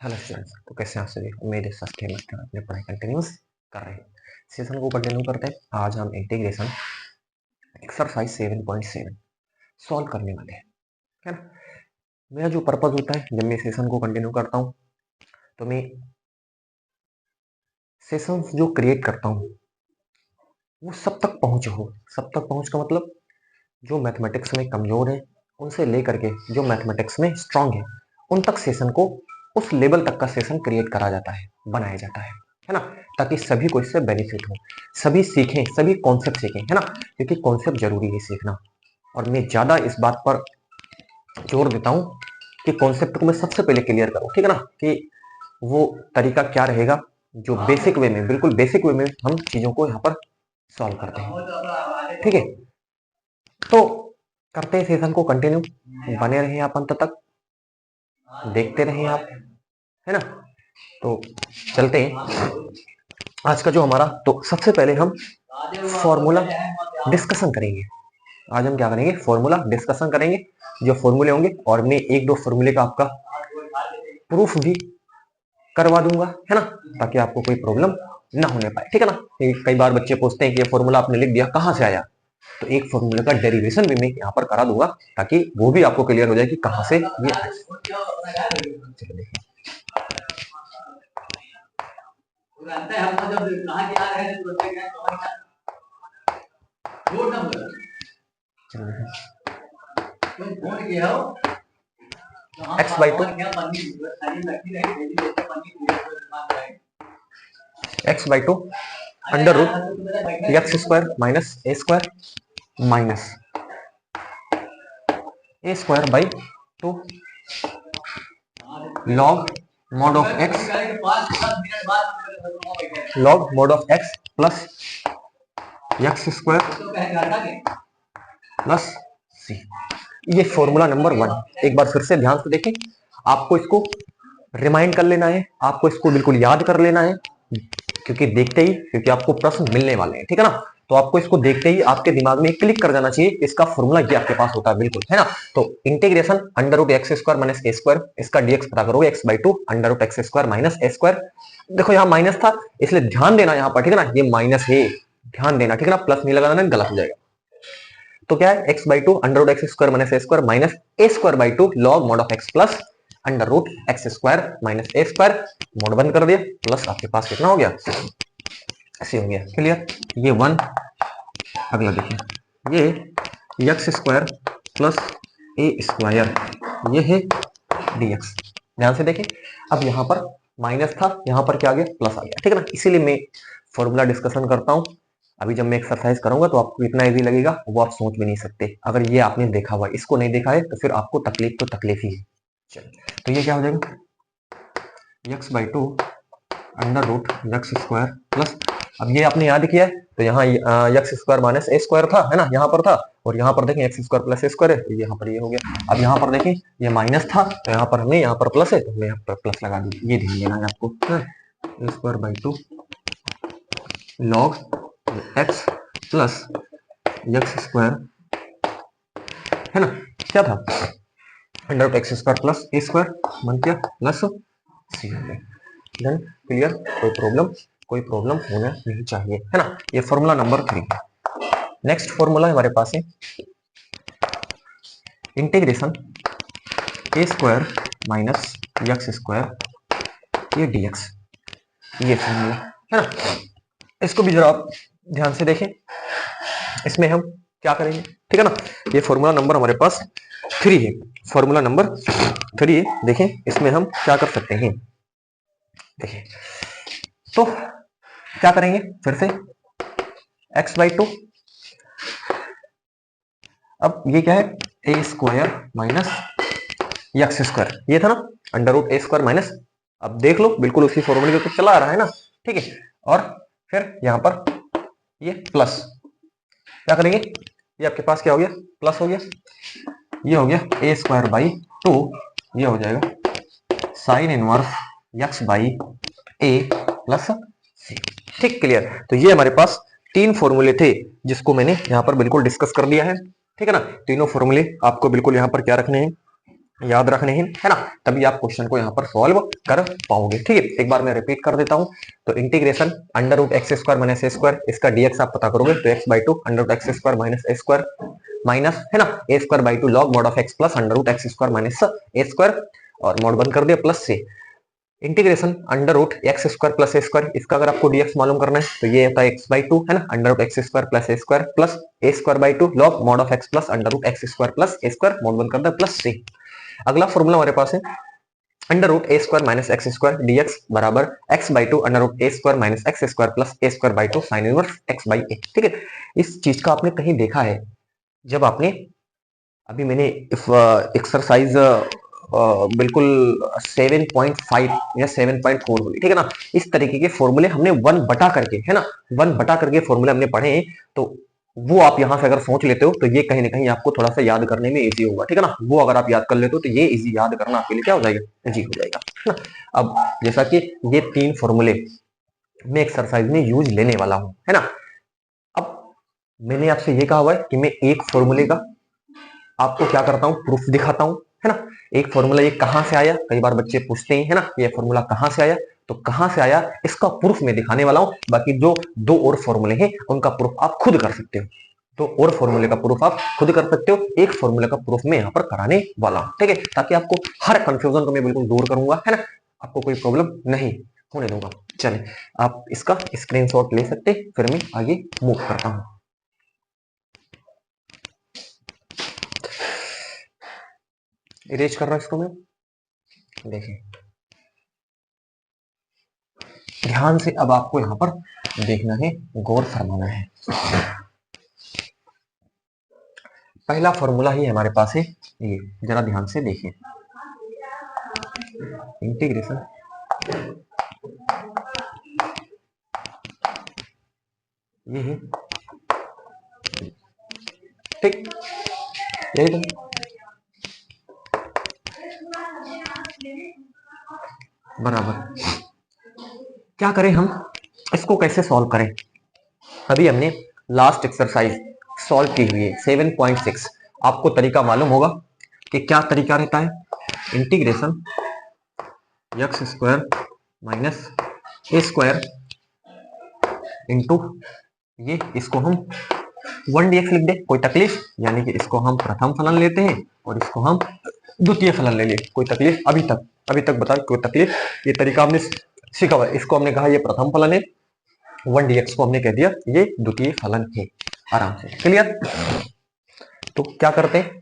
Hello students, तो कैसे हैं आप सभी। उम्मीद है स्वस्थ हैं, मस्त हैं, अपनी पढ़ाई कंटिन्यूस कर रहे हैं। सेशन को कंटिन्यू करते हैं। आज हम इंटीग्रेशन एक्सरसाइज 7.7 सॉल्व करने वाले हैं, है ना। मेरा जो पर्पज होता है जब मैं सेशन को कंटिन्यू करता हूँ, तो मैं सेशंस जो क्रिएट करता हूँ वो सब तक पहुँच हो। सब तक पहुँच का मतलब जो मैथमेटिक्स में कमजोर है उनसे लेकर के जो मैथमेटिक्स में स्ट्रांग है उन तक सेशन को, उस लेवल तक का सेशन क्रिएट करा जाता है, बनाया जाता है ना, ताकि सभी को इससे बेनिफिट हो, सभी सीखें, सभी कॉन्सेप्ट सीखें, है ना, क्योंकि कॉन्सेप्ट जरूरी है सीखना। और मैं ज्यादा इस बात पर जोर देता हूँ कि कॉन्सेप्ट को मैं सबसे पहले क्लियर करूँ, ठीक है ना, कि वो तरीका क्या रहेगा जो बेसिक वे में, बिल्कुल बेसिक वे में हम चीजों को यहाँ पर सॉल्व करते हैं, ठीक है। तो करते हैं सेशन को कंटिन्यू, बने रहे आप अंत तक, देखते रहे आप, है ना। तो चलते हैं आज का जो हमारा, तो सबसे पहले हम फॉर्मूला डिस्कशन करेंगे। आज हम क्या करेंगे, फॉर्मूला डिस्कशन करेंगे। जो फॉर्मूले होंगे, और मैं एक दो फॉर्मूले का आपका प्रूफ भी करवा दूंगा, है ना, ताकि आपको कोई प्रॉब्लम ना होने पाए, ठीक है ना। कई बार बच्चे पूछते हैं कि ये फॉर्मूला आपने लिख दिया, कहाँ से आया, तो एक फॉर्मूले का डेरिवेशन भी मैं यहाँ पर करा दूंगा, ताकि वो भी आपको क्लियर हो जाए कि कहाँ से ये आया। चलो देखिए, x by two under root x square minus A square minus A square by 2 log mod of x plus x square plus c. ये फॉर्मूला नंबर 1। एक बार फिर से ध्यान से देखें, आपको इसको रिमाइंड कर लेना है, आपको इसको बिल्कुल याद कर लेना है, क्योंकि देखते ही, क्योंकि आपको प्रश्न मिलने वाले हैं, ठीक है ना। तो आपको इसको देखते ही आपके दिमाग में क्लिक कर जाना चाहिए, इसका फॉर्मूला ये आपके पास होता है, बिल्कुल, है ना। तो integration under root x square minus ए स्क्वायर, इसका डीएक्स पता करोगे x by two under root x square minus A square. देखो यहाँ माइनस था, इसलिए ध्यान देना यहाँ पर, ठीक है ना, ये माइनस है, ध्यान देना, ठीक है ना, प्लस नहीं लगाना, गलत हो जाएगा। तो क्या है, x by two under root x square minus A square minus A square by two log mod of x plus under root x square minus A square, mod बंद कर दिया, प्लस आपके पास कितना हो गया, ऐसे हो गया, क्लियर। ये 1, अगला देखिए, ये एक्स स्क्वायर प्लस ए स्क्वायर, ये है dx। ध्यान से देखें, अब यहाँ पर माइनस था, यहाँ पर क्या आ गया, प्लस आ गया, ठीक है ना। इसीलिए मैं फॉर्मूला डिस्कशन करता हूँ। अभी जब मैं एक्सरसाइज करूंगा तो आपको इतना इजी लगेगा, वो आप सोच भी नहीं सकते। अगर ये आपने देखा हुआ, इसको नहीं देखा है, तो फिर आपको तकलीफ तो तकलीफ ही है। चलिए, तो ये क्या हो जाएगा, X by two under root x square plus, अब ये आपने याद किया है, तो यहाँ एक्स स्क्वायर माइनस ए स्क्वायर था, है ना, यहाँ पर था, और यहाँ पर देखें एक्स स्क्वायर प्लस ए स्क्वायर है, तो यहाँ पर ये हो गया। अब यहाँ पर देखें ये माइनस था, तो यहाँ पर हमने, यहाँ पर प्लस है, तो हमने यहाँ पर प्लस लगा दी। ये ध्यान देना है आपको, a square by two log x plus x square, है ना, क्या था, under root x square plus ए स्क्वायर बन गया प्लस सी हो गया। देन क्लियर, कोई प्रॉब्लम होना नहीं चाहिए, है ना। ये फॉर्मूला नंबर 3 है। नेक्स्ट फॉर्मूला हमारे पास है इंटीग्रेशन ए स्क्वायर माइनस एक्स स्क्वायर ये dx, ये फॉर्मूला, है ना। इसको भी जरा आप ध्यान से देखें, इसमें हम क्या करेंगे, ठीक है ना। ये फॉर्मूला नंबर हमारे पास 3 है, फॉर्मूला नंबर 3 है। देखें इसमें हम क्या कर सकते हैं, देखें तो क्या करेंगे, फिर से एक्स बाई टू, अब ये क्या है, ए स्क्वायर माइनस एक्स स्क्वायर, ये था ना, under root a square minus, अब देख लो बिल्कुल उसी फॉर्मूले को चला आ रहा है ना, ठीक है। और फिर यहाँ पर ये प्लस, क्या करेंगे, ये आपके पास क्या हो गया, प्लस हो गया, ये हो गया ए स्क्वायर बाई टू, ये हो जाएगा sine inverse x by a plus c, ठीक, क्लियर। तो ये हमारे पास 3 फॉर्मूले थे जिसको मैंने यहाँ पर बिल्कुल डिस्कस कर लिया है, ठीक है ना। तीनों फॉर्मूले आपको बिल्कुल यहाँ पर क्या रखने हैं, याद रखने हैं, है ना, तभी आप क्वेश्चन को यहाँ पर सॉल्व कर पाओगे। ठीक है, एक बार मैं रिपीट कर देता हूँ। तो integration under root x square minus ए स्क्वायर, इसका डीएक्स आप पता करोगे तो x by two under root x square minus A square minus, है ना, a square by two log mod of x plus under root x square minus A square, और mod बंद कर दिया, प्लस से integration under root x square plus ए square, इसका अगर आपको डीएक्स मालूम करना है तो ये होता है एक्स बाई टू, है ना, under root x square plus A square plus A square by two log mod of x plus under root x square plus A square, mod बंद कर दिया, प्लस से अगला फॉर्मूला हमारे पास है under root a square minus x square dx बराबर x by two under root a square minus x square plus A square by two sine inverse x by a. ठीक है, इस चीज का आपने कहीं देखा है जब आपने, अभी मैंने एक्सरसाइज बिल्कुल 7.5 या 7.4 होगी, ठीक है ना, इस तरीके के फॉर्मूले हमने वन बटा करके, है ना, वन बटा करके फॉर्मूले हमने पढ़े हैं, तो वो आप यहां से अगर सोच लेते हो तो ये कहीं ना कहीं आपको थोड़ा सा याद करने में इजी होगा। ठीक है ना, वो अगर आप याद कर लेते हो तो ये इजी याद करना आपके लिए क्या हो जाएगा, इजी हो जाएगा, है ना। अब जैसा कि ये 3 फॉर्मूले मैं एक्सरसाइज में यूज लेने वाला हूं, है ना। अब मैंने आपसे ये कहा हुआ है कि मैं एक फॉर्मूले का आपको क्या करता हूं, प्रूफ दिखाता हूं, है ना। एक फॉर्मूला ये कहां से आया, कई बार बच्चे पूछते हैं, है ना, ये फॉर्मूला कहां से आया, तो कहां से आया इसका प्रूफ मैं दिखाने वाला हूं। बाकी जो 2 और फॉर्मूले हैं उनका प्रूफ आप खुद कर सकते हो, तो और फॉर्मूले का प्रूफ आप खुद कर सकते हो, एक फॉर्मूले का प्रूफ मैं यहाँ पर कराने वाला हूँ। ठीक है, ताकि आपको हर कंफ्यूजन को मैं बिल्कुल दूर करूंगा, है ना, आपको कोई प्रॉब्लम नहीं होने दूंगा। चलिए, आप इसका स्क्रीनशॉट ले सकते, फिर मैं आगे मूव करता हूँ। इरेज कर रहा हूं इसको मैं, देखिए ध्यान से अब आपको यहां पर देखना है, गौर फरमाना है। पहला फॉर्मूला ही हमारे पास है, ये जरा ध्यान से देखिए, इंटीग्रेशन ये है, ठीक, यही तो बराबर। क्या करें हम, इसको कैसे सॉल्व करें। अभी हमने लास्ट एक्सरसाइज सॉल्व की हुई है 7.6, आपको तरीका मालूम होगा कि क्या तरीका रहता है, इंटीग्रेशन एक्स स्क्वायर माइनस ए स्क्वायर इंटू ये, इसको हम 1dx लिख दे, कोई तकलीफ, यानी कि इसको हम प्रथम फलन लेते हैं और इसको हम द्वितीय फलन ले लिए, कोई तकलीफ अभी तक बता, कोई तकलीफ। ये तरीका हमने सीखा हुआ है, इसको हमने कहा ये प्रथम फलन है, 1dx को हमने कह दिया ये द्वितीय फलन है, आराम से क्लियर। तो क्या करते हैं,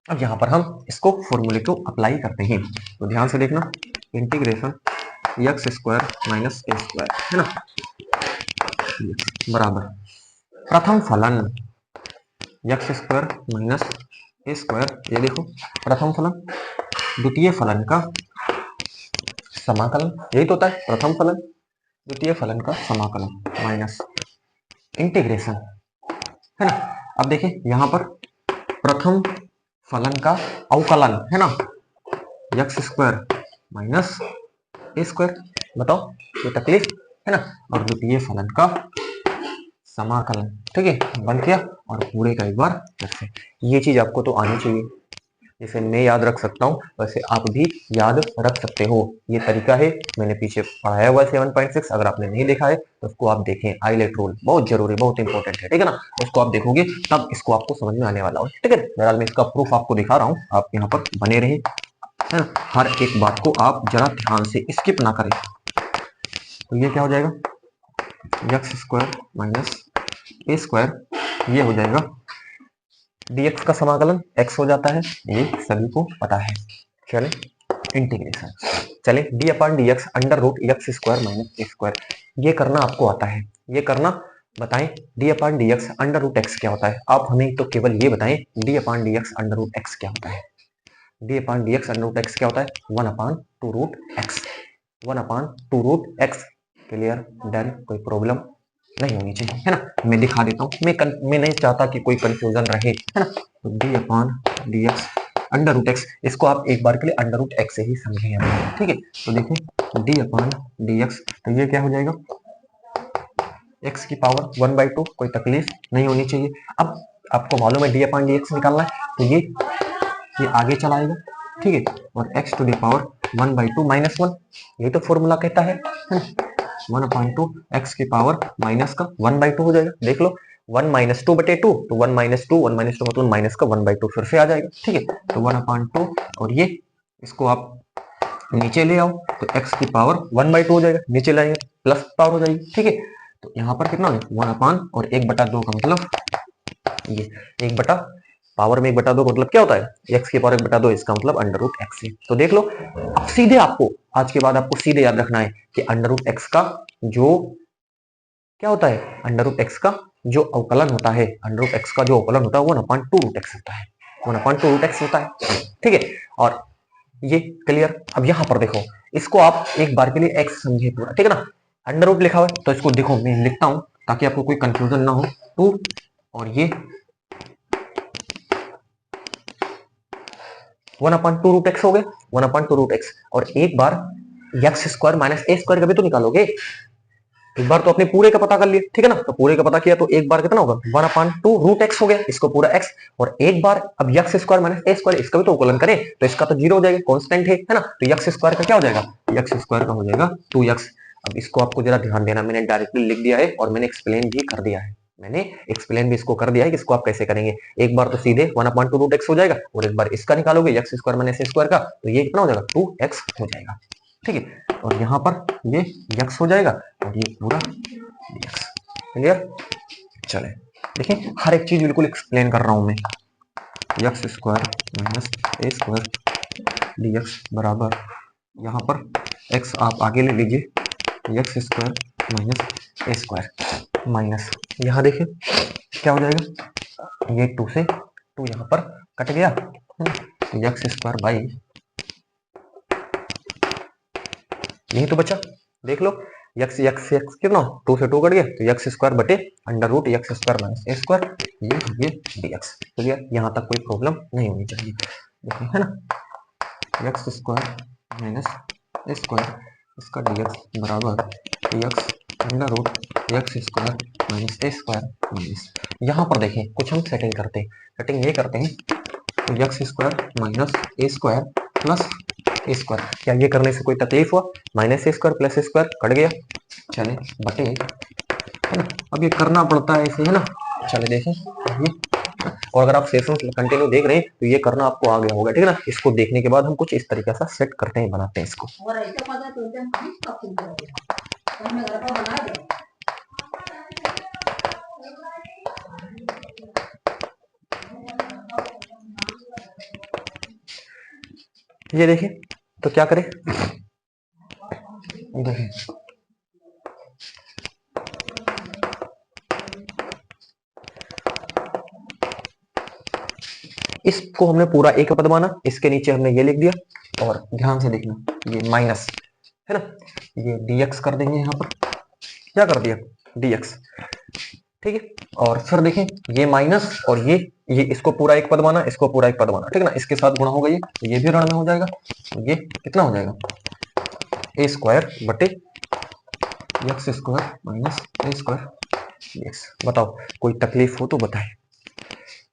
अब यहां पर हम इसको फॉर्मूले को अप्लाई करते हैं, तो ध्यान से देखना, इंटीग्रेशन एक्स स्क्वायर माइनस ए स्क्वायर, है ना, बराबर प्रथम फलन एक्स स्क्वायर माइनस ए स्क्वायर, ये देखो प्रथम फलन, द्वितीय फलन का समाकलन, यही तो होता है प्रथम फलन द्वितीय फलन का समाकलन माइनस इंटीग्रेशन, है ना। अब देखिए यहां पर प्रथम फलन का अवकलन, है ना, एक्स स्क्वायर माइनस ए स्क्वायर, बताओ ये तकलीफ, है ना, और द्वितीय फलन का समाकलन, ठीक है, बन गया, और पूरे का एक बार फिर से, ये चीज आपको तो आनी चाहिए, जैसे मैं याद रख सकता हूँ वैसे आप भी याद रख सकते हो। ये तरीका है, मैंने पीछे पढ़ाया हुआ है 7.6, अगर आपने नहीं देखा है तो उसको आप देखें, आईलेट रूल बहुत जरूरी, बहुत इंपॉर्टेंट है, ठीक है ना, उसको आप देखोगे तब इसको आपको समझ में आने वाला हो, ठीक है। बहरहाल मैं इसका प्रूफ आपको दिखा रहा हूँ, आप यहाँ पर बने रहे, है ना, हर एक बात को आप जरा ध्यान से स्किप ना करें। तो ये क्या हो जाएगा, एक्स स्क्वायर माइनस ए स्क्वायर, ये हो जाएगा dx का समाकलन x हो जाता है, ये सभी को पता है। चले इंटीग्रेशन, चले d upon D x under root x square minus ए स्क्वायर, ये करना आपको आता है, ये करना बताएं, d upon D x under root x क्या होता है, आप हमें तो केवल ये बताएं d upon D x under root x क्या होता है, d upon D x under root x क्या होता है, 1 upon 2 root X, 1 upon 2 root X, clear done, कोई प्रॉब्लम नहीं होनी चाहिए, है ना। मैं दिखा देता हूँ, मैं नहीं चाहता कि कोई कंफ्यूजन रहे, है ना। तो D upon D x under root X, इसको आप एक बार के लिए अंडर रूट एक्स से ही समझेंगे, ठीक है। तो देखिए डी अपॉन डी एक्स, तो ये क्या हो जाएगा, एक्स की पावर 1/2, कोई तकलीफ नहीं होनी चाहिए। अब आपको मालूम है डी अपॉन डी एक्स निकालना है, तो ये आगे चलाएगा, ठीक है, और x to the power 1/2 minus 1, यही तो फॉर्मूला कहता है 1/2 x की पावर माइनस का 1/2 हो जाएगा। देख लो 1 माइनस 2/2, तो 1 माइनस 2 मतलब माइनस का 1/2 फिर से आ जाएगा। ठीक है, तो 1/2 और ये इसको आप नीचे ले आओ तो x की पावर 1/2 हो जाएगा, नीचे लाएंगे प्लस पावर हो जाएगी। ठीक है, तो यहाँ पर कितना हो जाएगा 1 और 1/2 का मतलब ये 1 पावर में 1/2 मतलब क्या होता है x की पावर 1/2, इसका मतलब √x है। तो देख लो अब सीधे आपको आज के बाद आपको सीधे याद रखना है कि √x का जो क्या होता है, √x का जो अवकलन होता है, √x का जो अवकलन होता है वो 1/2√x होता है, 1/2√x होता है। ठीक है, और ये क्लियर। अब यहाँ पर देखो इसको आप एक बार के लिए x समझे पूरा, ठीक है ना, अंडर रूट लिखा हुआ है तो इसको देखो मैं लिखता हूं ताकि आपको कोई कंफ्यूजन ना हो। 2 और ये 1/2√x हो गया, 1/2√x और एक बार x² माइनस a² का भी तो निकालोगे। एक बार तो अपने पूरे का पता कर लिया, ठीक है ना, तो पूरे का पता किया तो एक बार कितना होगा 1/2√x हो गया, इसको पूरा x, और एक बार अब x² माइनस a² इसका भी तो अवकलन करें तो इसका तो 0 हो जाएगा, कांस्टेंट है ना, तो x² का क्या हो जाएगा, x² का हो जाएगा 2x। अब इसको आपको जरा ध्यान देना, मैंने डायरेक्टली लिख दिया है और मैंने एक्सप्लेन भी कर दिया है, मैंने एक्सप्लेन भी इसको कर दिया है कि इसको आप कैसे करेंगे। एक बार तो सीधे 1/2√x हो जाएगा और एक बार इसका निकालोगे x² माइनस a² का, तो ये कितना हो जाएगा 2x हो जाएगा। ठीक है, और यहाँ पर ये x हो जाएगा और ये पूरा dx। क्लियर, चले देखिए हर एक चीज बिल्कुल एक्सप्लेन कर रहा हूं मैं। x² माइनस a² dx बराबर, यहाँ पर x आप आगे ले लीजिए, x² माइनस a² माइनस, यहाँ देखिए क्या हो जाएगा, ये 2 से 2 यहाँ पर कट गया, x² बाई, यही तो बचा, देख लो x कितना 2 से 2 कट गया तो x² बटे √x² माइनस a², ये dx। क्लियर, यहाँ तक कोई प्रॉब्लम नहीं होनी चाहिए, देखिए है ना, x² माइनस a², इसका dx बराबर x√x² माइनस a² माइनस, यहाँ पर देखें कुछ हम सेटिंग करते हैं, सेटिंग ये करते हैं तो x² minus a² plus a², क्या ये करने से कोई तकलीफ हुआ, minus a² plus a² cut गया, चले बटे, है ना, अब ये करना पड़ता है ऐसे, है ना, चले देखें ये, और अगर आप सेशन कंटिन्यू देख रहे हैं तो ये करना आपको आ गया होगा, ठीक है ना। इसको देखने के बाद हम कुछ इस तरीके से सेट करते हैं, बनाते हैं इसको। ये देखिए तो क्या करें, देखिए इसको हमने पूरा एक पद माना, इसके नीचे हमने ये लिख दिया, और ध्यान से देखना ये माइनस है ना, ये dx कर देंगे, यहाँ पर क्या कर दिया dx, ठीक है, और फिर देखें ये माइनस और ये इसको पूरा एक पद माना, इसको पूरा एक पद माना, ठीक है ना, इसके साथ गुणा होगा, ये भी ऋण में हो जाएगा, ये कितना हो जाएगा a² बटे x² माइनस a² dx। बताओ कोई तकलीफ हो तो बताए,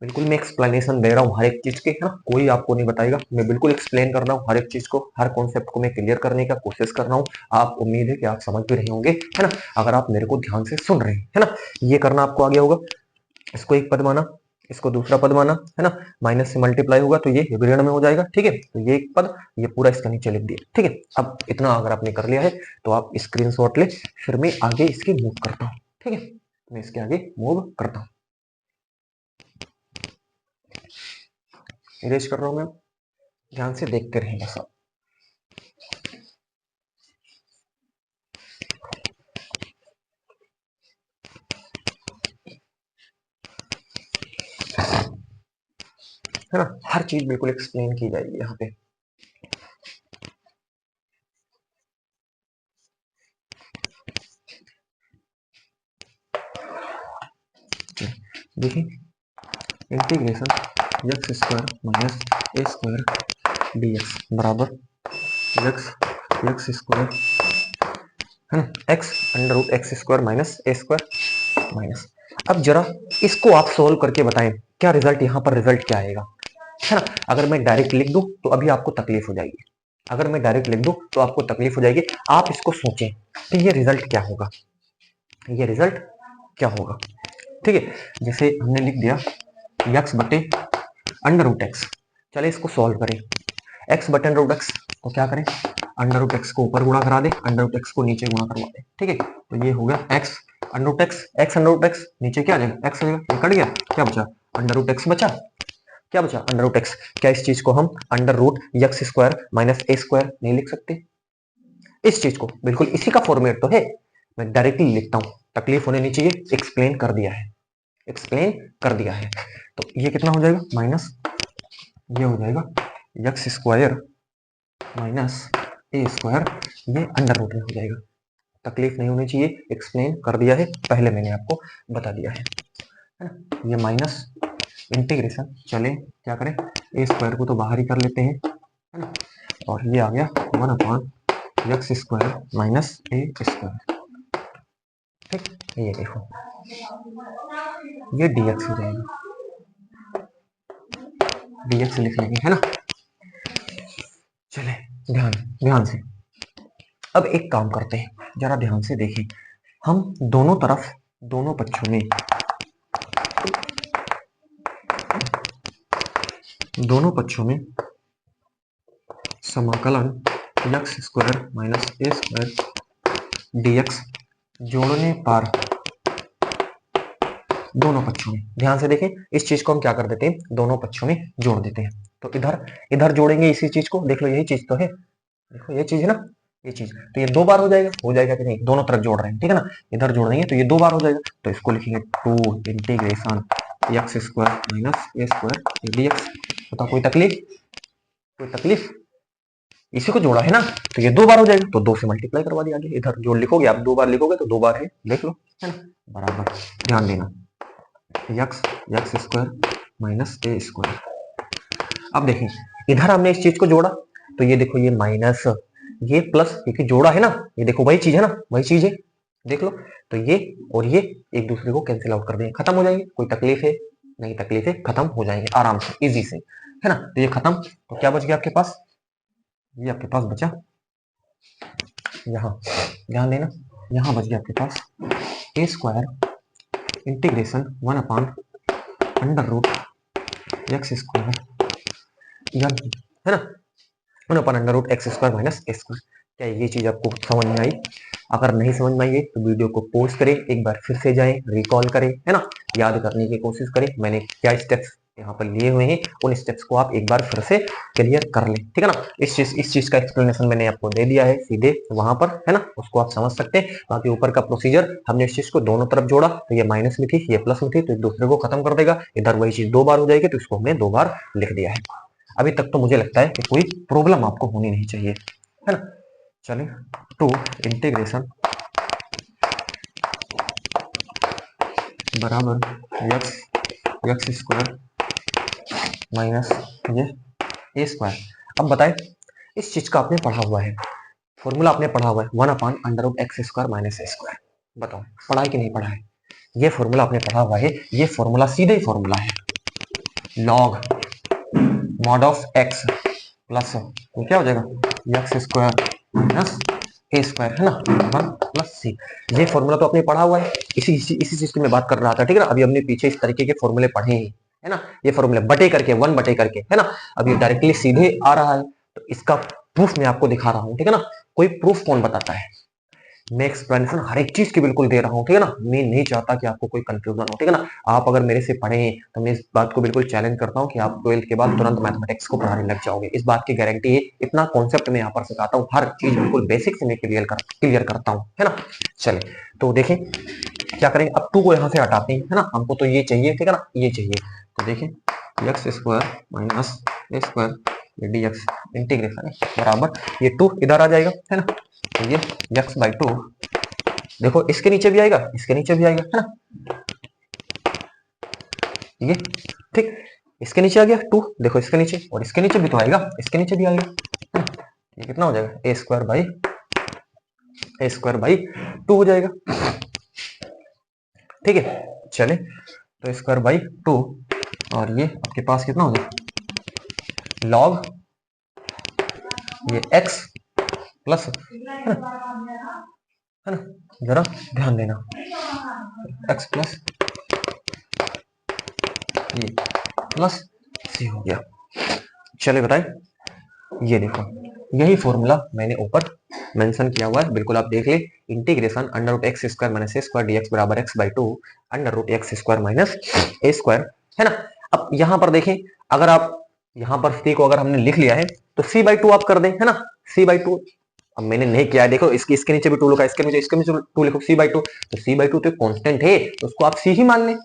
बिल्कुल मैं एक्सप्लेनेशन दे रहा हूँ हर एक चीज के, है ना, कोई आपको नहीं बताएगा, मैं बिल्कुल एक्सप्लेन कर रहा हूँ हर एक चीज को, हर कॉन्सेप्ट को मैं क्लियर करने का कोशिश कर रहा हूँ। आप उम्मीद है कि आप समझ भी रहे होंगे, है ना, अगर आप मेरे को ध्यान से सुन रहे हैं, है ना, ये करना आपको आ गया होगा, इसको एक पद माना, इसको दूसरा पद माना, है ना, माइनस से मल्टीप्लाई होगा तो ये ऋण में हो जाएगा, ठीक है, तो ये एक पद, ये पूरा इसका नीचे लिख दिया, ठीक है। अब इतना अगर आपने कर लिया है तो आप स्क्रीनशॉट ले, फिर मैं आगे इसकी मूव करता हूँ, ठीक है, मैं इसके आगे मूव करता हूँ, इरेज कर रहा हूं मैं, ध्यान से देखते रहेंगे सब। है ना, हर चीज बिल्कुल एक्सप्लेन की जाएगी यहाँ पे। देखिए integration x² minus a² dx बराबर x² है ना, x√x² माइनस a² माइनस, अब जरा इसको आप सोल्व करके बताएं क्या रिजल्ट, यहाँ पर रिजल्ट क्या आएगा, है ना। अगर मैं डायरेक्ट लिख दूं तो अभी आपको तकलीफ हो जाएगी, अगर मैं डायरेक्ट लिख दूं तो आपको तकलीफ हो जाएगी। आप इसको सोचें कि ये रिजल्ट क्या होगा, ये रिजल्ट क्या होगा। ठीक है, जैसे हमने लिख दिया x बटे अंडर रूट एक्स। चले इसको सॉल्व करें। x बटे अंडर रूट एक्स तो क्या करें, अंडर रूट एक्स को ऊपर गुणा करा दे, अंडर रूट एक्स को नीचे गुणा करवा दे। ठीक है, तो ये हो गया x under root x, x under root x नीचे क्या आ जाएगा, x आ जाएगा, ये कट गया, क्या बचा अंडर रूट एक्स बचा, क्या बचा अंडर रूट एक्स। क्या इस चीज को हम under root x square minus ए स्क्वायर नहीं लिख सकते, इस चीज को बिल्कुल इसी का फॉर्मेट तो है, मैं डायरेक्टली लिखता हूं, तकलीफ होने नहीं चाहिए, एक्सप्लेन कर दिया है, एक्सप्लेन कर दिया है। तो ये कितना हो जाएगा माइनस, ये हो जाएगा एक्स स्क्वायर माइनस ए स्क्वायर, ये अंडर रूट में हो जाएगा, तकलीफ नहीं होनी चाहिए, एक्सप्लेन कर दिया है, पहले मैंने आपको बता दिया है ना। ये माइनस इंटीग्रेशन, चले क्या करें, ए स्क्वायर को तो बाहर ही कर लेते हैं, है ना, और ये आ गया 1 एक्स स्क्वायर माइनस ए स्क्वायर। ठीक, ये देखो ये dx हो जाएगा, dx लिख लेंगे, है ना। चले ध्यान ध्यान से, अब एक काम करते हैं, जरा ध्यान से देखें, हम दोनों तरफ दोनों पक्षों में समाकलन एक्स स्क्वायर माइनस ए स्क्वायर dx जोड़ने पर दोनों पक्षों में, ध्यान से देखें, इस चीज को हम क्या कर देते हैं, दोनों पक्षों में जोड़ देते हैं। तो इधर इधर जोड़ेंगे इसी चीज को, देख लो यही चीज तो है, देखो ये चीज है ना, ये चीज, तो ये 2 बार हो जाएगा कि नहीं, दोनों तरफ जोड़ रहे हैं, ठीक है ना, इधर जोड़ देंगे तो ये 2 बार हो जाएगा, तो इसको लिखेंगे 2 इंटीग्रेशन एक्स स्क्वायर माइनस ए स्क्वायर dx। बताओ कोई तकलीफ, कोई तकलीफ, इसी को जोड़ा है ना, तो ये 2 बार हो जाएगा, तो 2 से मल्टीप्लाई करवा दिया आगे, इधर जो लिखोगे आप 2 बार लिखोगे तो 2 बार है, देख लो, है ना, बराबर, ध्यान देना, एक्स स्क्वायर माइनस ए स्क्वायर। अब देखें इधर हमने इस चीज को जोड़ा, तो ये देखो ये माइनस, ये प्लस, क्योंकि जोड़ा है ना, ये देखो वही चीज है ना, वही चीज है, देख लो, तो ये और ये एक दूसरे को कैंसिल आउट कर देंगे, खत्म हो जाएंगे, कोई तकलीफ है नहीं, तकलीफ है, खत्म हो जाएंगे आराम से, इजी से, है ना। तो ये खत्म, तो क्या बच गया आपके पास, ये आपके पास बचा यहाँ, ध्यान देना, यहाँ बच गया आपके पास a square integration 1 upon under root x square, है ना, 1 upon under root x square minus ए स्क्वायर। क्या ये चीज आपको समझ में आई, अगर नहीं समझ में आई है तो वीडियो को पॉज करें, एक बार फिर से जाएं, रिकॉल करें, है ना, याद करने की कोशिश करें, मैंने क्या स्टेप्स यहाँ पर लिए हुए हैं, उन स्टेप्स को आप एक बार फिर से क्लियर कर लें, ठीक है ना। इस चीज का एक्सप्लेनेशन मैंने आपको दे दिया है सीधे वहां पर, है ना, उसको आप समझ सकते हैं। बाकी ऊपर का प्रोसीजर, हमने इस चीज को दोनों तरफ जोड़ा, तो ये माइनस में थी, ये प्लस में थी, तो एक दूसरे को खत्म कर देगा, इधर वही चीज 2 बार हो जाएगी, तो इसको हमने 2 बार लिख दिया है। अभी तक तो मुझे लगता है कि कोई प्रॉब्लम आपको होनी नहीं चाहिए, है ना। चलिए 2 इंटीग्रेशन बराबर एक्स स्क्वायर माइनस ये ए स्क्वायर। अब बताए, इस चीज का आपने पढ़ा हुआ है, फॉर्मूला आपने पढ़ा हुआ है 1 upon under root x square minus ए स्क्वायर, बताओ पढ़ा है कि नहीं पढ़ा है, ये फॉर्मूला आपने पढ़ा हुआ है, ये फॉर्मूला सीधे ही फॉर्मूला है, log mod of x plus, तो क्या हो जाएगा एक्स स्क्वायर माइनस ए स्क्वायर, है ना, 1 प्लस सी। ये फॉर्मूला तो आपने पढ़ा हुआ है, इसी चीज की मैं बात कर रहा था, ठीक है ना। अभी हमने पीछे इस तरीके के फॉर्मूले पढ़े हैं, है ना, ये फॉर्मूले बटे करके 1 बटे करके, है ना, अब ये डायरेक्टली सीधे आ रहा है, तो इसका प्रूफ मैं आपको दिखा रहा हूँ, ठीक है ना। कोई प्रूफ कौन बताता है, मैं एक्सप्लेनेशन हर एक चीज की बिल्कुल दे रहा हूँ, ठीक है ना, मैं नहीं चाहता कि आपको कोई कंफ्यूजन हो, ठीक है ना। आप अगर मेरे से पढ़े तो मैं इस बात को बिल्कुल चैलेंज करता हूँ कि आप 12th के बाद तुरंत मैथमेटिक्स को पढ़ाने लग जाओगे, इस बात की गारंटी है। इतना कॉन्सेप्ट मैं यहाँ पर सिखाता हूँ, हर चीज बिल्कुल बेसिक से मैं क्लियर करता हूँ, है ना। चले तो देखें क्या करेंगे, अब 2 को यहाँ से हटाते हैं, है ना, हमको तो ये चाहिए, ठीक है ना, ये चाहिए, तो देखें एक्स स्क्वायर माइनस ए स्क्वायर dx इंटीग्रेशन है बराबर, ये 2 इधर आ जाएगा, है ना, तो ये x/2, देखो इसके नीचे भी आएगा, इसके नीचे भी आएगा, है ना, ये ठीक, इसके नीचे आ गया 2, देखो इसके नीचे, और इसके नीचे भी तो आएगा, इसके नीचे भी आएगा, ये कितना हो जाएगा ए स्क्वायर बाई 2 हो जाएगा, ठीक है। चले तो स्क्वायर बाई 2, और ये आपके पास कितना हो जाएगा लॉग ये x प्लस, है ना, जरा ध्यान देना, x प्लस ये प्लस सी हो गया। चलिए बताए, ये देखो यही फॉर्मूला मैंने ऊपर मेंशन किया हुआ है, बिल्कुल आप देख ले, integration under root x square minus ए स्क्वायर डीएक्स बराबर x by two under root x square minus A square, है ना। अब यहां पर देखें, अगर आप यहां पर सी को अगर हमने लिख लिया है तो सी बाई टू आप कर दें, है ना, सी बाई टू। अब मैंने नहीं किया है, देखो इसके नीचे भी टू लिखा है, इसके नीचे टू लिखो, सी बाई टू, तो सी बाई टू तो कांस्टेंट है, तो उसको आप सी ही मान लें,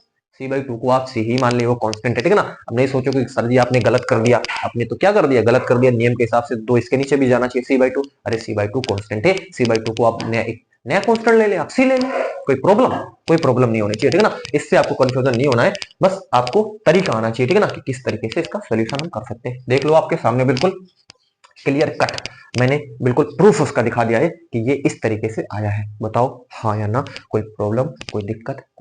सी बाई टू को आप सी ही मान ले, वो कांस्टेंट है, ठीक है ना। अब नहीं सोचो कि सर जी आपने गलत कर दिया, आपने तो क्या कर दिया, गलत कर दिया, नियम के हिसाब से दो इसके नीचे भी जाना चाहिए सी बाई टू, अरे सी बाई टू कांस्टेंट है, सी बाई टू को आप नया कांस्टेंट ले ले, आप सी ले लें, कोई प्रॉब्लम नहीं होनी चाहिए, ठीक है ना। इससे आपको कंफ्यूजन नहीं होना है, बस आपको तरीका आना चाहिए, ठीक है ना, कि किस तरीके से इसका सोल्यूशन हम कर सकते हैं। देख लो आपके सामने बिल्कुल क्लियर कट मैंने बिल्कुल प्रूफ उसका दिखा दिया है कि ये इस तरीके से आया है। बताओ हाँ या ना, कोई प्रॉब्लम, कोई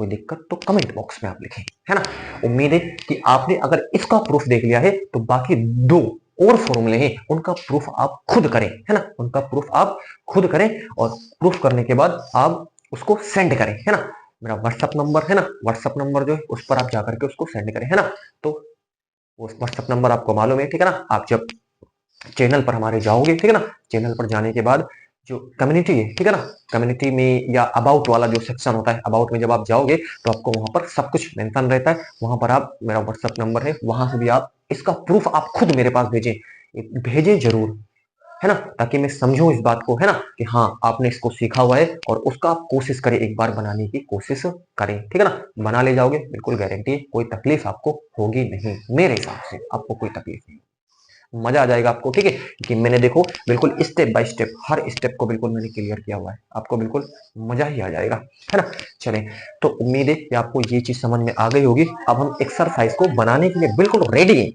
दिक्कत तो कमेंट बॉक्स में आप लिखें, है ना। उम्मीद है कि आपने अगर इसका प्रूफ देख लिया है तो बाकी दो और फॉर्मूले हैं उनका प्रूफ आप खुद करें, है ना, उनका प्रूफ आप खुद करें, और प्रूफ करने के बाद आप उसको सेंड करें, है ना। मेरा व्हाट्सअप नंबर है ना, व्हाट्सअप नंबर जो है उस पर आप जाकर के उसको सेंड करें, है ना। तो वो व्हाट्सअप नंबर आपको मालूम है, ठीक है ना। आप जब चैनल पर हमारे जाओगे, ठीक है ना, चैनल पर जाने के बाद जो कम्युनिटी है, ठीक है ना, कम्युनिटी में या अबाउट वाला जो सेक्शन होता है, अबाउट में जब आप जाओगे तो आपको वहां पर सब कुछ मेंशन रहता है, वहां पर आप, मेरा व्हाट्सएप नंबर है, वहां से भी आप इसका प्रूफ आप खुद मेरे पास भेजें जरूर, है ना, ताकि मैं समझूं इस बात को, है ना, कि हाँ आपने इसको सीखा हुआ है, और उसका आप कोशिश करें, एक बार बनाने की कोशिश करें, ठीक है ना। बना ले जाओगे, बिल्कुल गारंटी है, कोई तकलीफ आपको होगी नहीं, मेरे हिसाब से आपको कोई तकलीफ नहीं, मजा आ जाएगा आपको, ठीक है, कि मैंने देखो बिल्कुल step by step her step को बिल्कुल मैंने क्लियर किया हुआ है, आपको बिल्कुल मजा ही आ जाएगा, है ना। चले, तो उम्मीद है कि आपको ये चीज समझ में आ गई होगी। अब हम एक्सरसाइज को बनाने के लिए बिल्कुल रेडी हैं,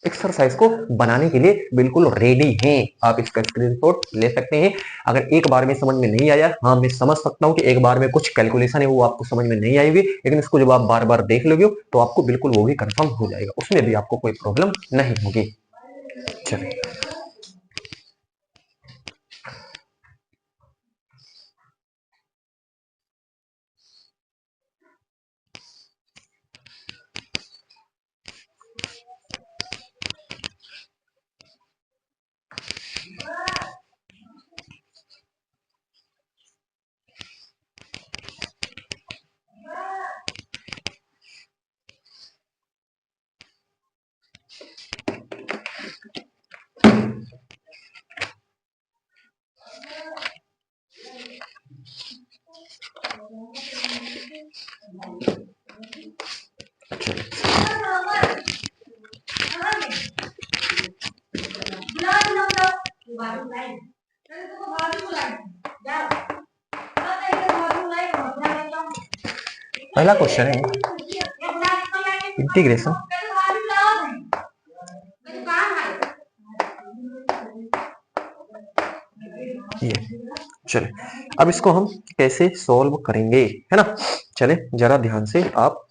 एक्सरसाइज को बनाने के लिए बिल्कुल रेडी हैं, आप इसका स्क्रीनशॉट ले सकते हैं। अगर एक बार में समझ में नहीं आया, हाँ मैं समझ सकता हूँ कि एक बार में कुछ कैलकुलेशन है वो आपको समझ में नहीं आएगी, लेकिन इसको जब आप बार बार देख लोगे तो आपको बिल्कुल वो भी कंफर्म हो जाएगा, उसमें भी आपको कोई प्रॉब्लम नहीं होगी। चलिए, पहला क्वेश्चन है इंटीग्रेशन ये, चले अब इसको हम कैसे सॉल्व करेंगे, है ना। चले जरा ध्यान से आप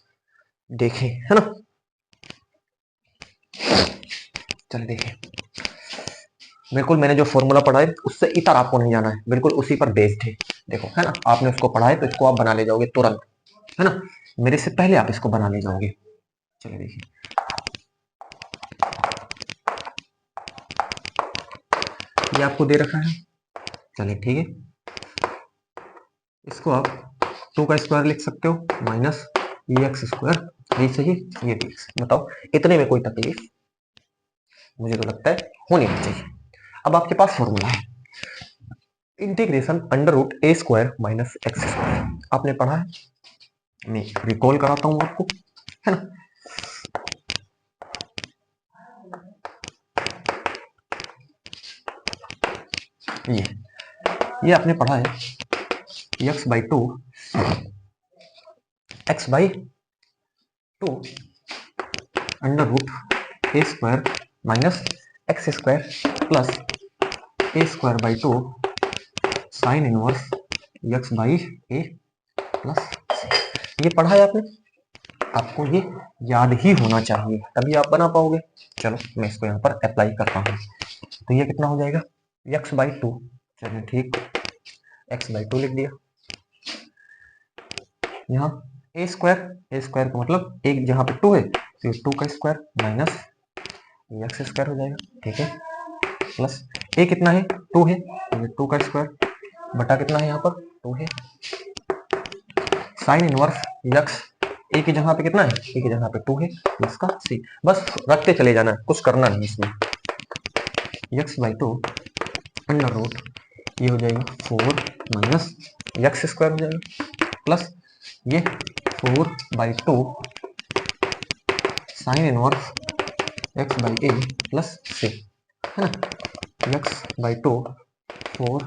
देखें, है ना, चले देखें, बिल्कुल मैंने जो फॉर्मूला पढ़ा है उससे इतर आपको नहीं जाना है, बिल्कुल उसी पर बेस्ड है, देखो, है ना, आपने उसको पढ़ा है तो इसको आप बना ले जाओगे तुरंत, है ना, मेरे से पहले आप इसको बना ले जाओगे। चलिए देखिए, ये आपको दे रखा है, चलिए ठीक है, इसको आप 2 का स्क्वायर लिख सकते हो माइनस ये एक्स स्क्वायर, ये सही, ये भी बताओ, इतने में कोई तकलीफ मुझे तो लगता है होनी नहीं चाहिए। अब आपके पास फॉर्मूला है integration under root a square minus x square, आपने पढ़ा है, मैं रिकॉल कराता हूं आपको, है ना। ये आपने पढ़ा है x by two, x by two under root a square minus x square plus A square by two sine inverse x by a plus, ये पढ़ा है आपने, आपको ये याद ही होना चाहिए, तभी आप बना पाओगे। चलो मैं इसको यहाँ पर अप्लाई करता हूँ। तो ये कितना हो जाएगा, x/2। चलिए ठीक, x/2 लिख दिया। यहाँ a स्क्वायर का मतलब एक जहाँ पे 2 है तो 2 का स्क्वायर माइनस x स्क्वायर हो जाएगा, ठीक है। प्लस a कितना है, 2 है, तो ये 2 का स्क्वायर बटा कितना है यहाँ पर 2 है, साइन इनवर्स x a की जगह पे कितना है, a की जगह पे 2 है प्लस का c, बस रखते चले जाना, कुछ करना नहीं इसमें। x/2 अंडर रूट ये हो जाएगा 4 माइनस x स्क्वायर हो जाएगा प्लस ये 4/2 sine inverse x/a plus c, है ना। x/2 4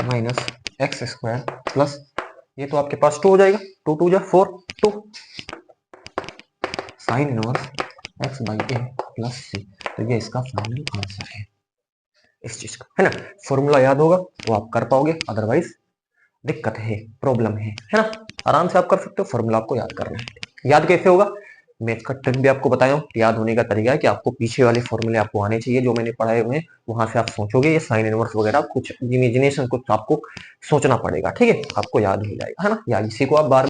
minus x square plus ये तो आपके पास 2 हो जाएगा, 2 2 जा 4 2 sine inverse x/a plus c। तो ये इसका फाइनल आंसर है इस चीज का, है ना। फॉर्मूला याद होगा तो आप कर पाओगे, अदरवाइज दिक्कत है, प्रॉब्लम है ना। आराम से आप कर सकते हो, फॉर्मूला आपको याद करना है। याद कैसे होगा, मैं इसका ट्रिक भी आपको बताया हूँ। याद होने का तरीका है कि आपको पीछे वाले फॉर्मूले आपको आने चाहिए जो मैंने पढ़ाए हुए, वहां से आप सोचोगे, ये साइन इनवर्स वगैरह कुछ इमेजिनेशन कुछ आपको सोचना पड़ेगा, ठीक है, आपको याद हो जाएगा, है ना। या इसी को आप बार